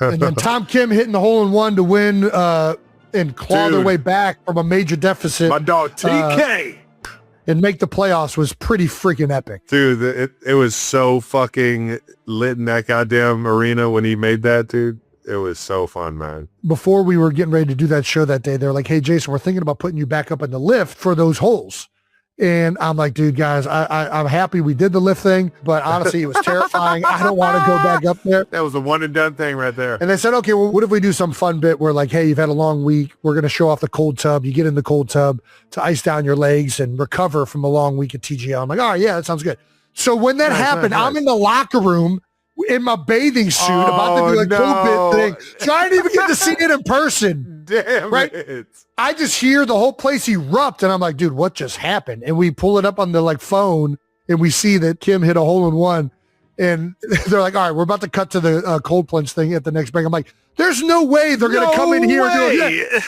And then Tom Kim hitting the hole-in-one to win and claw their way back from a major deficit. My dog TK. And make the playoffs was pretty freaking epic. Dude, it was so fucking lit in that goddamn arena when he made that, dude. It was so fun, man. Before we were getting ready to do that show that day, they're like, hey, Jason, we're thinking about putting you back up in the lift for those holes. And I'm like, dude, guys, I'm happy we did the lift thing, but honestly, it was terrifying. I don't want to go back up there. That was a one and done thing right there. And they said, okay, well, what if we do some fun bit where like, hey, you've had a long week. We're going to show off the cold tub. You get in the cold tub to ice down your legs and recover from a long week at TGL. I'm like, all right, yeah, that sounds good. So when that happened, I'm in the locker room in my bathing suit about to do a cold bit thing. So I didn't even get to see it in person. Damn it. I just hear the whole place erupt and I'm like, dude, what just happened? And we pull it up on the like phone and we see that Kim hit a hole-in-one and they're like, all right, we're about to cut to the cold plunge thing at the next break. I'm like, there's no way they're going to come in here and do it.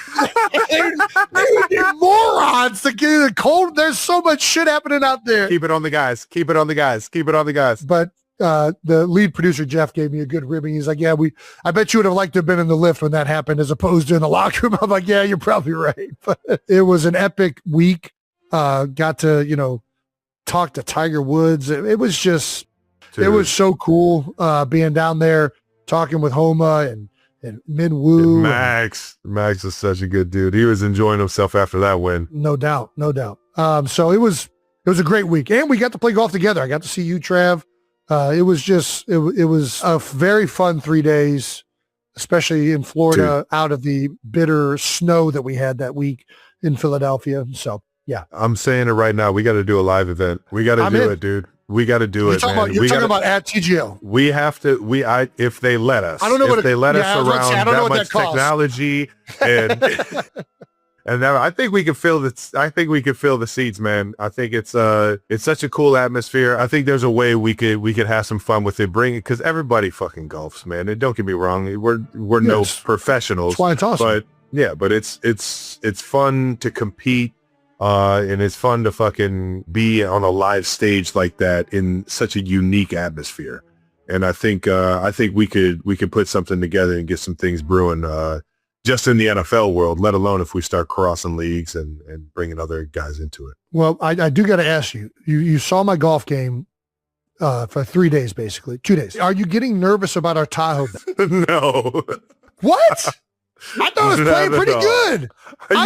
They would be morons to get the cold. There's so much shit happening out there. Keep it on the guys. Keep it on the guys. Keep it on the guys. But the lead producer, Jeff, gave me a good ribbing. He's like, yeah, I bet you would have liked to have been in the lift when that happened as opposed to in the locker room. I'm like, yeah, you're probably right. But it was an epic week. Got to, talk to Tiger Woods. It was just, Dude. It was so cool being down there talking with Homa and Min Woo. Max is such a good dude. He was enjoying himself after that win. No doubt. So it was a great week. And we got to play golf together. I got to see you, Trav. It was a very fun 3 days, especially in Florida, out of the bitter snow that we had that week in Philadelphia. So, yeah. I'm saying it right now. We got to do a live event. We got to do it, dude. We got to do it, man. You're talking about at TGL. We have to, if they let us. I don't know if they let us around that much technology and... And now I think we can feel the seats, man. I think it's such a cool atmosphere. I think there's a way we could have some fun with it. Bring it because everybody fucking golfs, man. And don't get me wrong, we're no professionals. That's why it's awesome. But it's fun to compete, and it's fun to fucking be on a live stage like that in such a unique atmosphere. And I think we could put something together and get some things brewing. Just in the NFL world, let alone if we start crossing leagues and bringing other guys into it. Well, I do got to ask you, you saw my golf game for 3 days, basically, 2 days. Are you getting nervous about our Tahoe? No. What? I thought it was playing pretty good. Pretty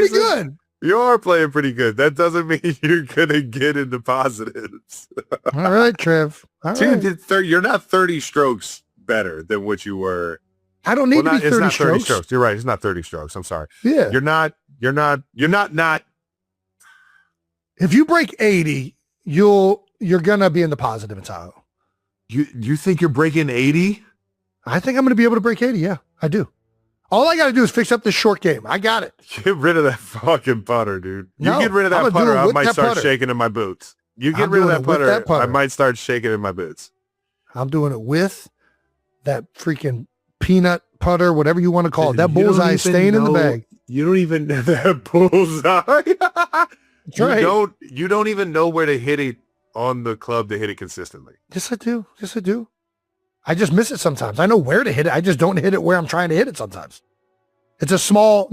good. You are playing pretty good. That doesn't mean you're going to get into positives. All right, Trev. All right. Dude, you're not 30 strokes better than what you were. I don't need to be 30 strokes. It's not 30 strokes. strokes. You're right. It's not 30 strokes. I'm sorry. Yeah. You're not. If you break 80, you're going to be in the positive in Tahoe. You think you're breaking 80? I think I'm going to be able to break 80. Yeah, I do. All I got to do is fix up this short game. I got it. Get rid of that fucking putter, dude. You get rid of that putter, I might start shaking in my boots. You get rid of that putter, I might start shaking in my boots. I'm doing it with that freaking peanut putter, whatever you want to call it. That bullseye is staying in the bag. You don't even know that bullseye. That's right. You don't even know where to hit it on the club to hit it consistently. Yes, I do. I just miss it sometimes. I know where to hit it. I just don't hit it where I'm trying to hit it sometimes. It's a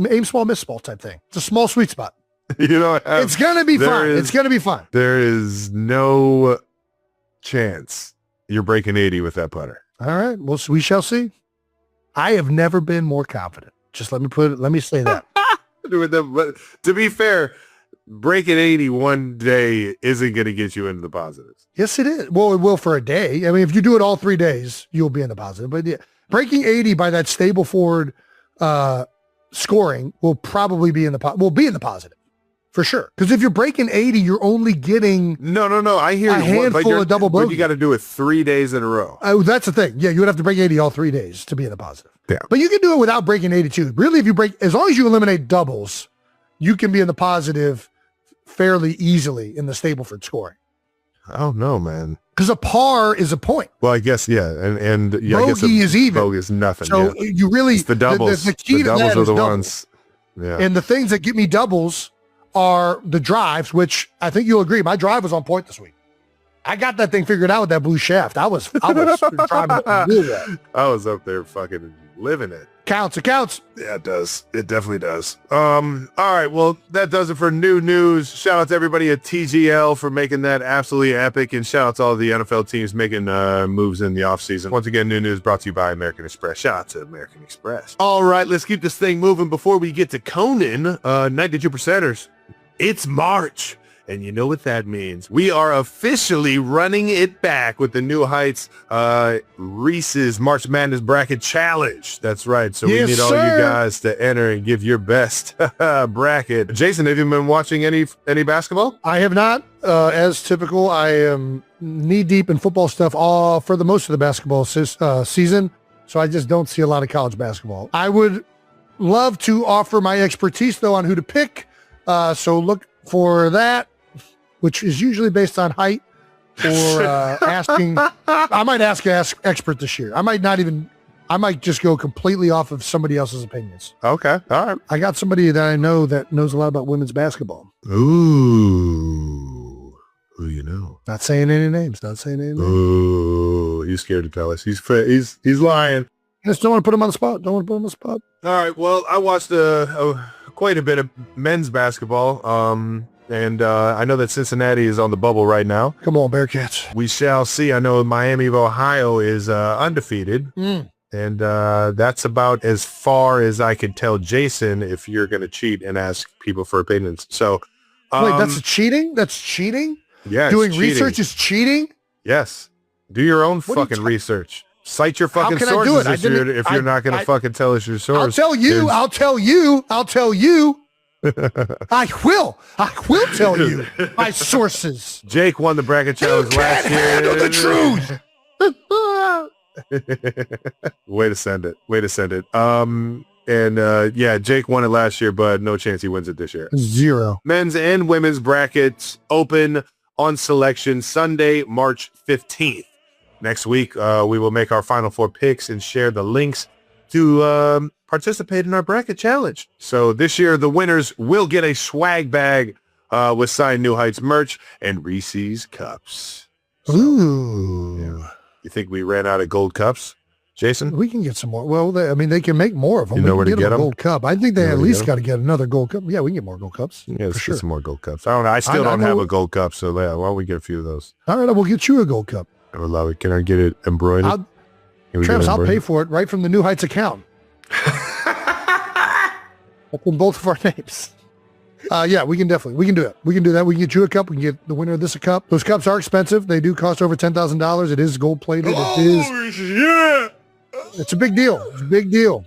aim small, miss small type thing. It's a small sweet spot. It's going to be fun. It's going to be fun. There is no chance you're breaking 80 with that putter. All right. Well, we shall see. I have never been more confident. Just let me say that. To be fair, breaking 80 one day isn't going to get you into the positives. Yes, it is. Well, it will for a day. I mean, if you do it all 3 days, you'll be in the positive. But yeah, breaking 80 by that stable forward scoring will probably be in the positive for sure. Because if you're breaking 80, you're only getting I hear a handful of double bogey. But you got to do it 3 days in a row. That's the thing. Yeah, you would have to break 80 all 3 days to be in the positive. Yeah. But you can do it without breaking 82. Really, as long as you eliminate doubles, you can be in the positive fairly easily in the Stableford scoring. Oh no, man. Because a par is a point. Well, I guess, yeah. And bogey I guess is even. Bogey is nothing. So you really, it's the doubles. The key to doubles are the ones. Yeah. And the things that get me doubles are the drives, which I think you'll agree. My drive was on point this week. I got that thing figured out with that blue shaft. I was driving real well. I was up there fucking living it. It counts. Yeah, it does. It definitely does. All right. Well, that does it for new news. Shout out to everybody at TGL for making that absolutely epic. And shout out to all the NFL teams making moves in the offseason. Once again, new news brought to you by American Express. Shout out to American Express. All right. Let's keep this thing moving before we get to Conan. 92%ers. It's March. And you know what that means. We are officially running it back with the New Heights Reese's March Madness Bracket Challenge. That's right. So we need all you guys to enter and give your best bracket. Jason, have you been watching any basketball? I have not. As typical, I am knee deep in football stuff for the most of the basketball season. So I just don't see a lot of college basketball. I would love to offer my expertise, though, on who to pick. So look for that, which is usually based on height or asking. I might ask an expert this year. I might just go completely off of somebody else's opinions. Okay. All right. I got somebody that I know that knows a lot about women's basketball. Ooh. Who you know? Not saying any names. Ooh. He's scared to tell us. He's lying. I just don't want to put him on the spot. All right. Well, I watched quite a bit of men's basketball. And I know that Cincinnati is on the bubble right now. Come on, Bearcats. We shall see. I know Miami of Ohio is undefeated. And that's about as far as I could tell Jason if you're going to cheat and ask people for opinions. So, wait, that's cheating? That's cheating? Yeah. Doing research is cheating? Yes. Do your own fucking research. Cite your fucking sources if you're not going to fucking tell us your source. I'll tell you. I will tell you my sources. Jake won the bracket challenge last year. Handle the truth. Way to send it. Jake won it last year, but no chance he wins it this year. 0. Men's and women's brackets open on selection Sunday, March 15th. Next week, we will make our final 4 picks and share the links to participate in our bracket challenge. So this year, the winners will get a swag bag with signed New Heights merch and Reese's cups. So, ooh. Yeah. You think we ran out of gold cups, Jason? We can get some more. Well, they can make more of them. You know where to get them? Gold cup. I think they at least got to get another gold cup. Yeah, we can get more gold cups. Yeah, let's get some more gold cups. I don't know. I still don't have a gold cup, so why don't we get a few of those? All right, we'll get you a gold cup. I would love it. Can I get it embroidered? Travis, I'll pay for it right from the New Heights account. Up in both of our names. Yeah, we can do it. We can do that. We can get you a cup. We can get the winner of this a cup. Those cups are expensive. They do cost over $10,000. It is gold plated. It's a big deal.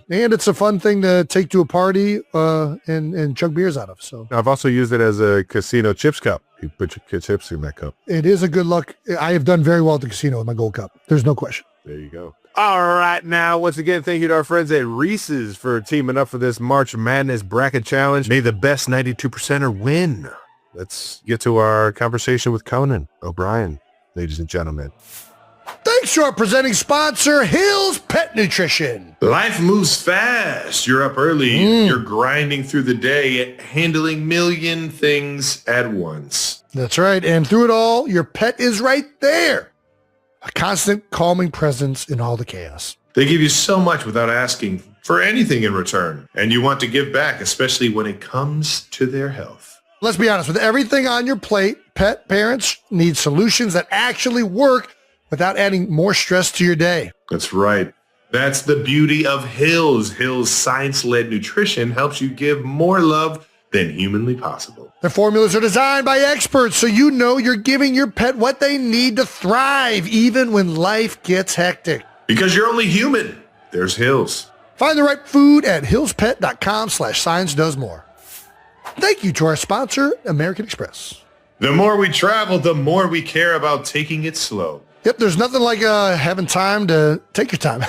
And it's a fun thing to take to a party and chug beers out of. So I've also used it as a casino chips cup. You put your chips in that cup. It is a good luck. I have done very well at the casino with my gold cup. There's no question. There you go. All right, now, once again, thank you to our friends at Reese's for teaming up for this March Madness Bracket Challenge. May the best 92%er win. Let's get to our conversation with Conan O'Brien, ladies and gentlemen. Thanks to our presenting sponsor, Hill's Pet Nutrition. Life moves fast. You're up early. You're grinding through the day, handling million things at once. That's right. And through it all, your pet is right there. A constant calming presence in all the chaos. They give you so much without asking for anything in return. And you want to give back, especially when it comes to their health. Let's be honest, with everything on your plate, pet parents need solutions that actually work without adding more stress to your day. That's right. That's the beauty of Hills. Hills science-led nutrition helps you give more love than humanly possible. Their formulas are designed by experts, so you know you're giving your pet what they need to thrive, even when life gets hectic. Because you're only human. There's Hills. Find the right food at hillspet.com/science-does-more. Thank you to our sponsor, American Express. The more we travel, the more we care about taking it slow. Yep, there's nothing like having time to take your time.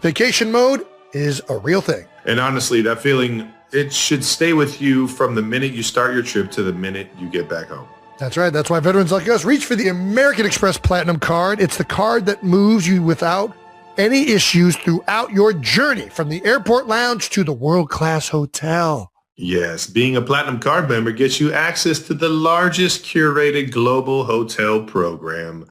Vacation mode is a real thing. And honestly, that feeling, it should stay with you from the minute you start your trip to the minute you get back home. That's right. That's why veterans like us reach for the American Express Platinum Card. It's the card that moves you without any issues throughout your journey, from the airport lounge to the world-class hotel. Yes, being a Platinum Card member gets you access to the largest curated global hotel program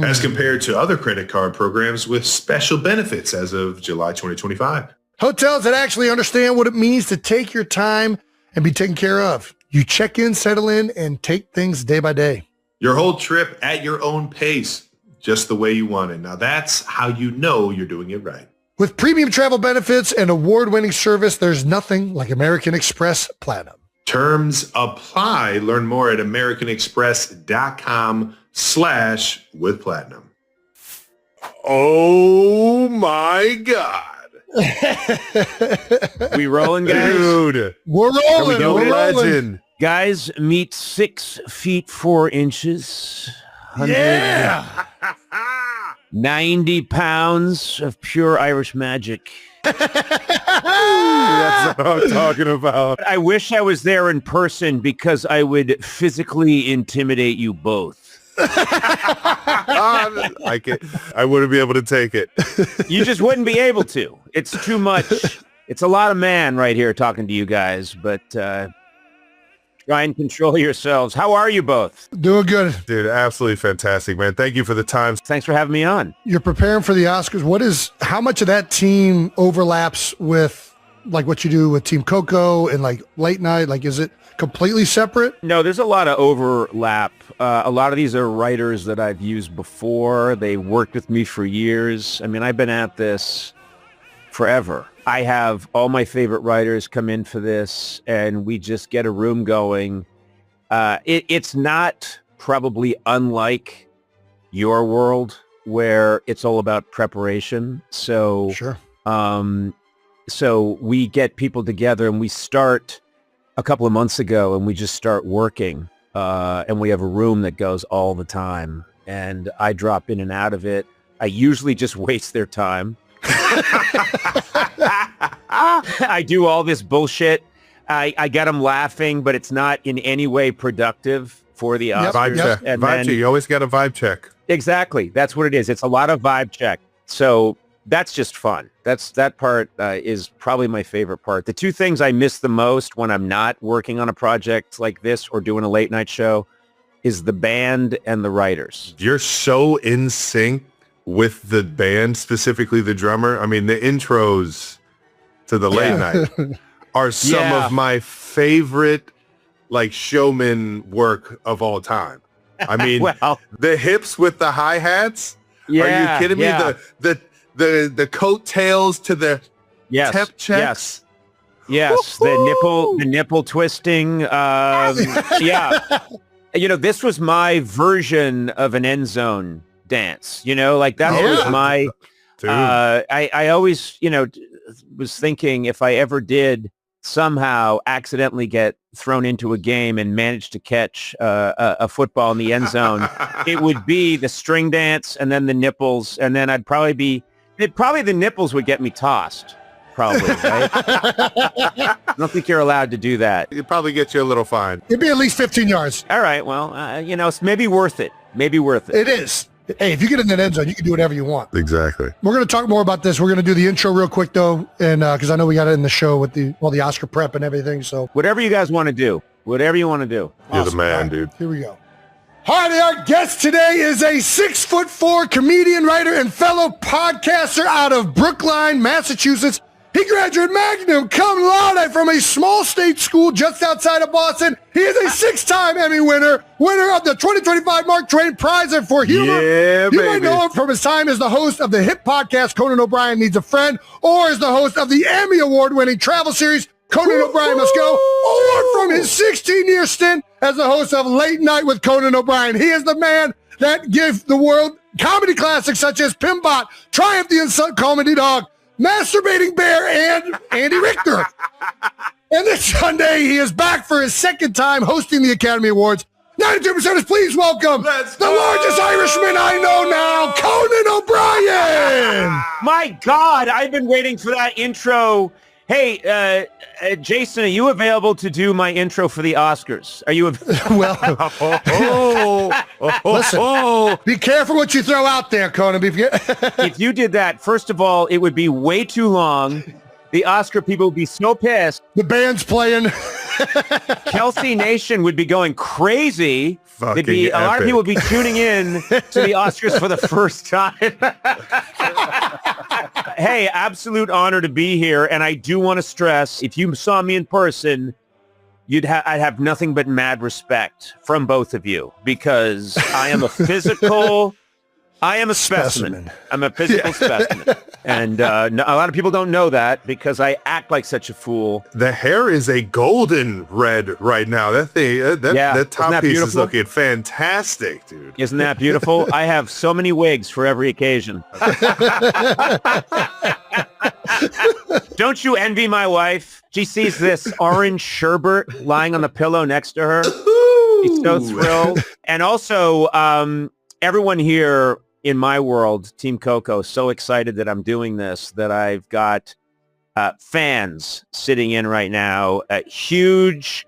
as compared to other credit card programs with special benefits as of July 2025. Hotels that actually understand what it means to take your time and be taken care of. You check in, settle in, and take things day by day. Your whole trip at your own pace, just the way you want it. Now that's how you know you're doing it right. With premium travel benefits and award-winning service, there's nothing like American Express Platinum. Terms apply. Learn more at americanexpress.com/withplatinum. Oh my God. We rolling, guys? Dude. We're rolling. Yo, We're rolling. legend. Guys, meet 6 feet 4 inches. Yeah. 90 pounds of pure Irish magic. That's what I'm talking about. I wish I was there in person because I would physically intimidate you both. I wouldn't be able to take it. You just wouldn't be able to. It's too much. It's a lot of man right here talking to you guys, but try and control yourselves. How are you both? Doing good. Dude, absolutely fantastic, man. Thank you for the time. Thanks for having me on. You're preparing for the Oscars. How much of that team overlaps with like what you do with Team Coco and like late night? Like, is it completely separate? No, there's a lot of overlap. A lot of these are writers that I've used before. They worked with me for years. I mean, I've been at this forever. I have all my favorite writers come in for this, and we just get a room going. It's not probably unlike your world where it's all about preparation. So, Sure. So we get people together and we start a couple of months ago and we just start working. And we have a room that goes all the time. And I drop in and out of it. I usually just waste their time. I do all this bullshit. I get them laughing, but it's not in any way productive for the Oscars. Vibe check. And Vibe then- check. You always got a vibe check. Exactly. That's what it is. It's a lot of vibe check. So that's just fun. That part is probably my favorite part. The two things I miss the most when I'm not working on a project like this or doing a late night show is the band and the writers. You're so in sync with the band, specifically the drummer. I mean, the intros to the late night are some of my favorite like showman work of all time. I mean, Well, the hips with the hi-hats. yeah, Are you kidding me? yeah. The coattails to the Yes, temp checks. yes. The nipple twisting. Yeah. You know, this was my version of an end zone dance. You know, like that was my. Dude. I always, was thinking if I ever did somehow accidentally get thrown into a game and managed to catch a football in the end zone, it would be the string dance and then the nipples, and then the nipples would get me tossed. Probably, right? I don't think you're allowed to do that. It'd probably get you a little fine. It'd be at least 15 yards. All right, well, it's maybe worth it. Maybe worth it. It is. Hey, if you get in that end zone, you can do whatever you want. Exactly. We're going to talk more about this. We're going to do the intro real quick, though, and because I know we got it in the show with the Oscar prep and everything. So Whatever you guys want to do. Whatever you want to do. You're the Awesome. man, All right, dude. Here we go. All right, our guest today is a 6'4" comedian, writer, and fellow podcaster out of Brookline, Massachusetts. He graduated magna cum laude from a small state school just outside of Boston. He is a 6-time Emmy winner of the 2025 Mark Twain Prize for Humor. Yeah, You might baby. know him from his time as the host of the hit podcast Conan O'Brien Needs a Friend, or as the host of the Emmy Award-winning travel series Conan O'Brien Must Go, or from his 16-year stint as the host of Late Night with Conan O'Brien. He is the man that gives the world comedy classics such as Pimbot, Triumph the Insult Comedy Dog, Masturbating Bear, and Andy Richter. And this Sunday, he is back for his second time hosting the Academy Awards. 92%ers, please welcome Let's the go! largest Irishman I know now, Conan O'Brien. My God, I've been waiting for that intro. Hey, Jason, are you available to do my intro for the Oscars? Are you? Well, listen, Oh, be careful what you throw out there, Conan. If you did that, first of all, it would be way too long. The Oscar people would be so pissed. The band's playing. Kelce Nation would be going crazy. Fucking A lot of epic. people would be tuning in to the Oscars for the first time. Hey, absolute honor to be here. And I do want to stress, if you saw me in person, I'd have nothing but mad respect from both of you, because I am a physical... I am a specimen. I'm a physical specimen. And a lot of people don't know that because I act like such a fool. The hair is a golden red right now. That thing, that top piece is looking fantastic, dude. Isn't that beautiful? I have so many wigs for every occasion. Don't you envy my wife? She sees this orange sherbet lying on the pillow next to her. She's so thrilled. And also, everyone here in my world, Team Coco, so excited that I'm doing this, that I've got fans sitting in right now, huge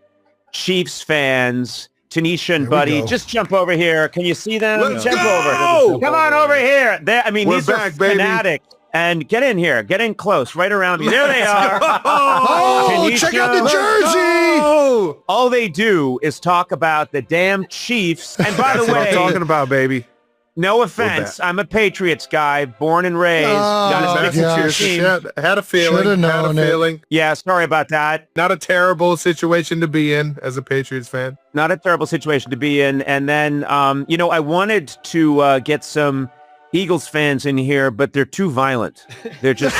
Chiefs fans. Tanisha and Buddy, just jump over here. Can you see them? Let's jump go! over. Come on over here. We're these back, are baby. fanatics. And get in here. Get in close, right around me. There they are. Oh, Tanisha, check out the jersey. all they do is talk about the damn Chiefs. And by the That's what I'm way, talking about, baby. no offense, I'm a Patriots guy, born and raised. Got a stick with your team. Had a feeling. Should've known it. Yeah, sorry about that. Not a terrible situation to be in as a Patriots fan. Not a terrible situation to be in. And then, I wanted to get some Eagles fans in here, but they're too violent. They're just,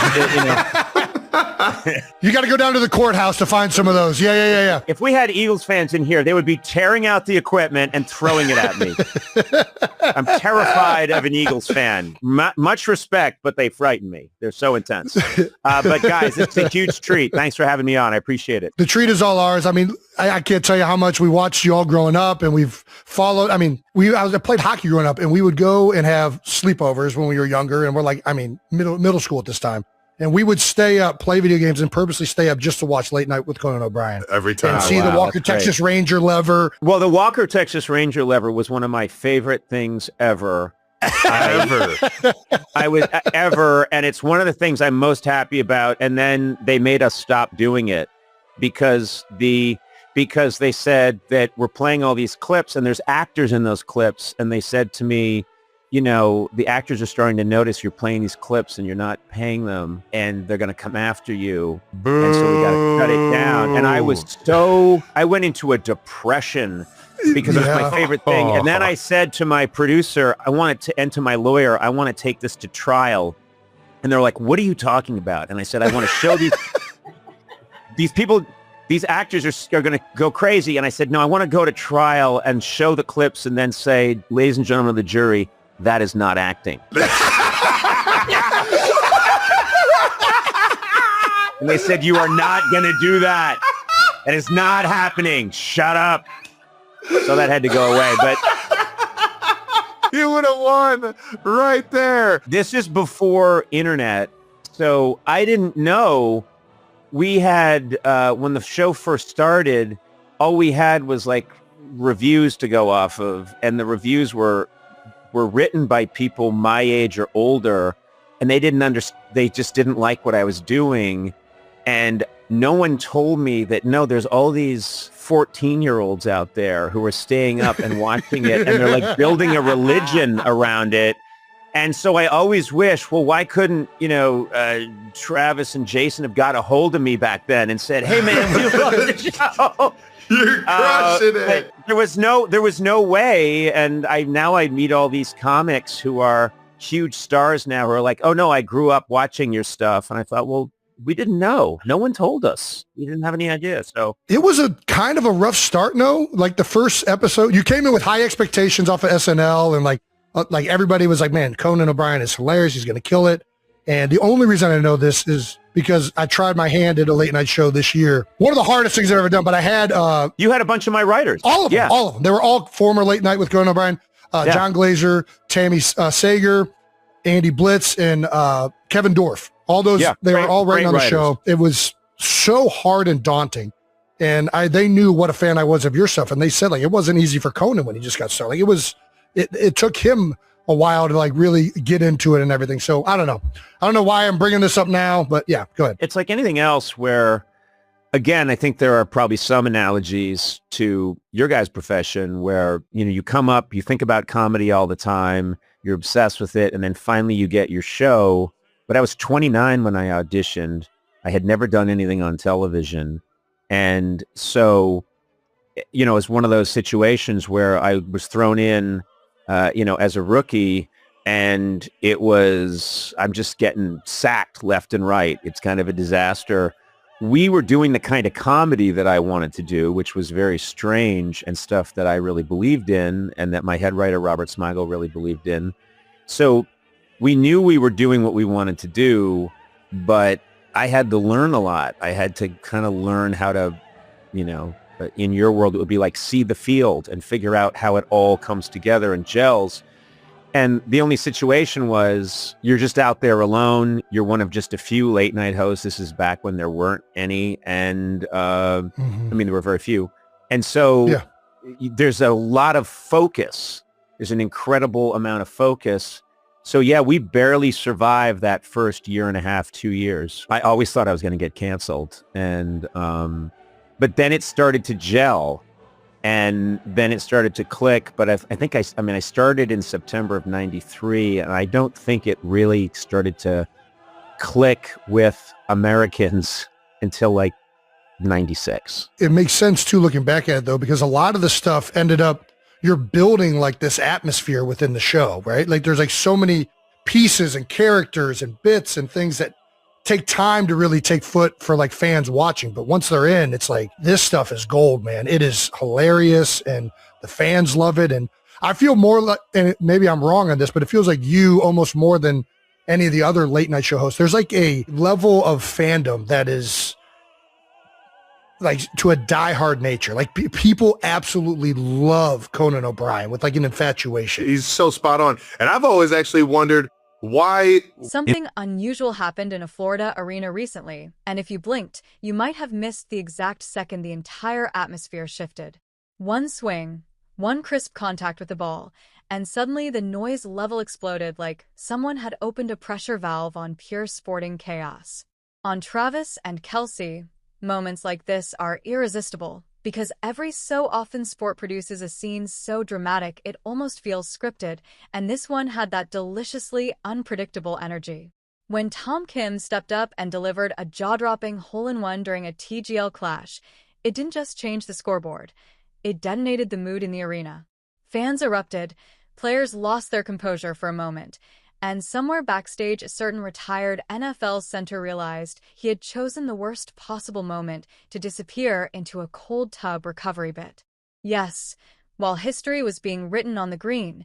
You got to go down to the courthouse to find some of those. Yeah. If we had Eagles fans in here, they would be tearing out the equipment and throwing it at me. I'm terrified of an Eagles fan. Much respect, but they frighten me. They're so intense. But guys, it's a huge treat. Thanks for having me on. I appreciate it. The treat is all ours. I mean, I can't tell you how much we watched you all growing up, and we've followed. I mean, I played hockey growing up, and we would go and have sleepovers when we were younger, and we're like, middle school at this time. And we would stay up, play video games, and purposely stay up just to watch Late Night with Conan O'Brien. Every time. And see the Walker Texas Ranger lever. Well, the Walker Texas Ranger lever was one of my favorite things ever. I was ever, and it's one of the things I'm most happy about. And then they made us stop doing it because they said that we're playing all these clips and there's actors in those clips. And they said to me, the actors are starting to notice you're playing these clips and you're not paying them and they're going to come after you. Boo. And so we got to cut it down. And I went into a depression because it was my favorite thing. And then I said to my producer, and to my lawyer, I want to take this to trial. And they're like, what are you talking about? And I said, I want to show these people, these actors are going to go crazy. And I said, no, I want to go to trial and show the clips and then say, ladies and gentlemen of the jury, that is not acting. And they said, you are not going to do that. That is not happening. Shut up. So that had to go away. But You would have won right there. this is before internet. So I didn't know we had, when the show first started, all we had was like reviews to go off of. And the reviews were written by people my age or older, and they just didn't like what I was doing. And no one told me that, no, there's all these 14-year-olds out there who are staying up and watching it, and they're like building a religion around it. And so I always wish, well, why couldn't, Travis and Jason have got a hold of me back then and said, hey, man, we love the show. You're crushing it. There was no way. And I meet all these comics who are huge stars now who are like, oh no, I grew up watching your stuff. And I thought, well, we didn't know. No one told us. We didn't have any idea. So It was a kind of a rough start, no? Like the first episode, you came in with high expectations off of SNL, and like everybody was like, man, Conan O'Brien is hilarious. He's going to kill it. And the only reason I know this is because I tried my hand at a late night show this year. One of the hardest things I've ever done, but I had... you had a bunch of my writers. All of them. They were all former Late Night with Conan O'Brien. John Glazer, Tammy Sager, Andy Blitz, and Kevin Dorff. All those, they were all writing on the show. It was so hard and daunting. And they knew what a fan I was of your stuff. And they said, like, it wasn't easy for Conan when he just got started. Like, it took him a while to like really get into it and everything. So I don't know why I'm bringing this up now, but yeah, go ahead. It's like anything else where, again, I think there are probably some analogies to your guys' profession where, you know, you come up, you think about comedy all the time, you're obsessed with it, and then finally you get your show. But I was 29 when I auditioned. I had never done anything on television. And so, you know, it's one of those situations where I was thrown in, you know, as a rookie, and I'm just getting sacked left and right. It's kind of a disaster. We were doing the kind of comedy that I wanted to do, which was very strange and stuff that I really believed in and that my head writer, Robert Smigel, really believed in. So we knew we were doing what we wanted to do, but I had to learn a lot. I had to kind of learn how to, you know, in your world, it would be like see the field and figure out how it all comes together and gels. And the only situation was you're just out there alone. You're one of just a few late night hosts. This is back when there weren't any. And I mean, there were very few. And so there's a lot of focus. There's an incredible amount of focus. So yeah, we barely survived that first year and a half, 2 years. I always thought I was going to get canceled. And, but then it started to gel. And then it started to click, but I think I started in September of 93, and I don't think it really started to click with Americans until like 96. It makes sense too, looking back at it though, because a lot of the stuff ended up, you're building like this atmosphere within the show, right? Like there's like so many pieces and characters and bits and things that take time to really take foot for like fans watching. But once they're in, it's like, this stuff is gold, man. It is hilarious and the fans love it. And I feel more like, and maybe I'm wrong on this, but it feels like you almost more than any of the other late night show hosts. There's like a level of fandom that is like to a diehard nature. Like people absolutely love Conan O'Brien with like an infatuation. He's so spot on. And I've always actually wondered, why? Something unusual happened in a Florida arena recently, and if you blinked, you might have missed the exact second the entire atmosphere shifted. One swing, one crisp contact with the ball, and suddenly the noise level exploded like someone had opened a pressure valve on pure sporting chaos. On Travis and Kelce, moments like this are irresistible, because every so often sport produces a scene so dramatic it almost feels scripted, and this one had that deliciously unpredictable energy. When Tom Kim stepped up and delivered a jaw-dropping hole-in-one during a TGL clash, it didn't just change the scoreboard, it detonated the mood in the arena. Fans erupted, players lost their composure for a moment, and somewhere backstage a certain retired NFL center realized he had chosen the worst possible moment to disappear into a cold tub recovery bit. Yes, while history was being written on the green,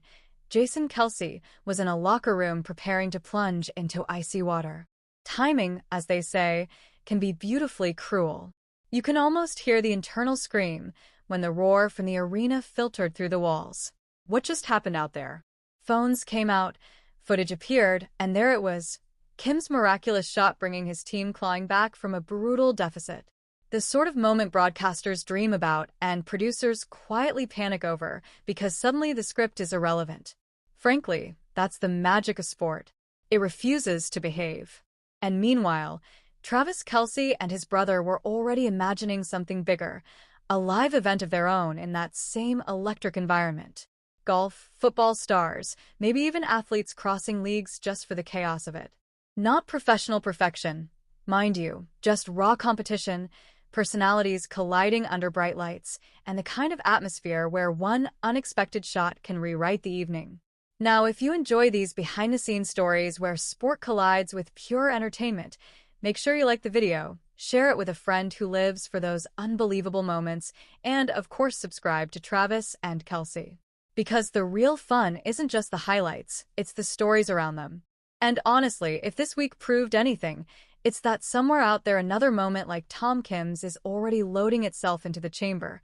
Jason Kelce was in a locker room preparing to plunge into icy water. Timing, as they say, can be beautifully cruel. You can almost hear the internal scream when the roar from the arena filtered through the walls. What just happened out there? Phones came out, footage appeared, and there it was, Kim's miraculous shot bringing his team clawing back from a brutal deficit. The sort of moment broadcasters dream about and producers quietly panic over because suddenly the script is irrelevant. Frankly, that's the magic of sport. It refuses to behave. And meanwhile, Travis Kelce and his brother were already imagining something bigger, a live event of their own in that same electric environment. Golf, football stars, maybe even athletes crossing leagues just for the chaos of it. Not professional perfection, mind you, just raw competition, personalities colliding under bright lights, and the kind of atmosphere where one unexpected shot can rewrite the evening. Now, if you enjoy these behind-the-scenes stories where sport collides with pure entertainment, make sure you like the video, share it with a friend who lives for those unbelievable moments, and of course subscribe to Travis and Kelce. Because the real fun isn't just the highlights, it's the stories around them. And honestly, if this week proved anything, it's that somewhere out there another moment like Tom Kim's is already loading itself into the chamber,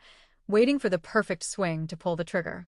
waiting for the perfect swing to pull the trigger.